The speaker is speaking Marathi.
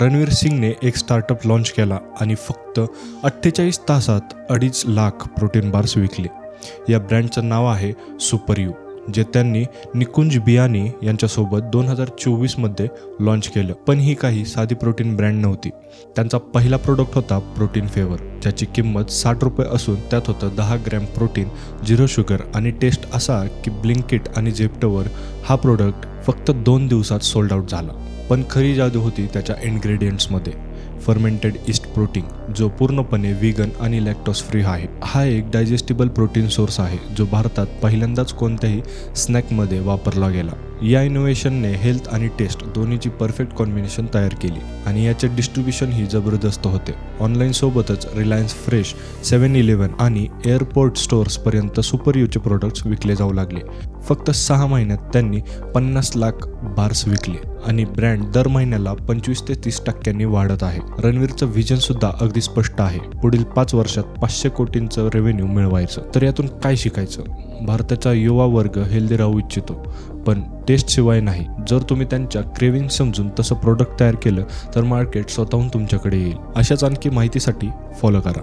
रणवीर सिंगने एक स्टार्टअप लॉन्च केला आणि फक्त 48 तासात 2.5 लाख प्रोटीन बार्स विकले. या ब्रँडचं नाव आहे सुपर यू, जे त्यांनी निकुंज बियानी यांच्यासोबत 2024मध्ये लॉन्च केलं. पण ही काही साधी प्रोटीन ब्रँड नव्हती. त्यांचा पहिला प्रोडक्ट होता प्रोटीन फेवर, ज्याची किंमत 60 रुपये असून त्यात होतं 10 ग्रॅम प्रोटीन, 0 शुगर आणि टेस्ट असा की ब्लिंकिट आणि झेप्टोवर हा प्रोडक्ट फक्त 2 दिवसात सोल्ड आउट झाला. पण खरी जादू होती त्याच्या इन्ग्रेडियंट्समध्ये. फर्मेंटेड ईस्ट प्रोटीन, जो पूर्णपणे व्हीगन आणि लॅक्टोज फ्री आहे. हा एक डायजेस्टिबल प्रोटीन सोर्स आहे, जो भारतात पहिल्यांदाच कोणत्याही स्नॅकमध्ये वापरला गेला. या इनोव्हेशनने हेल्थ आणि टेस्ट दोन्हीची परफेक्ट कॉम्बिनेशन तयार केली आणि याचे डिस्ट्रीब्युशनही जबरदस्त होते. ऑनलाईनसोबतच रिलायन्स फ्रेश, 7-Eleven आणि एअरपोर्ट स्टोअर्सपर्यंत सुपर यूचे प्रोडक्ट्स विकले जाऊ लागले. फक्त 6 महिन्यात त्यांनी 50 लाख बार्स विकले आणि ब्रँड दर महिन्याला 25 ते 30% वाढत आहे. रणवीरचं व्हिजनसुद्धा अगदी स्पष्ट आहे. पुढील 5 वर्षात 500 कोटींचं रेव्हेन्यू मिळवायचं. तर यातून काय शिकायचं? भारताचा युवा वर्ग हेल्दी राहू इच्छितो, पण टेस्टशिवाय नाही. जर तुम्ही त्यांच्या क्रेविंग समजून तसं प्रोडक्ट तयार केलं तर मार्केट स्वतःहून तुमच्याकडे येईल. अशाच आणखी माहितीसाठी फॉलो करा.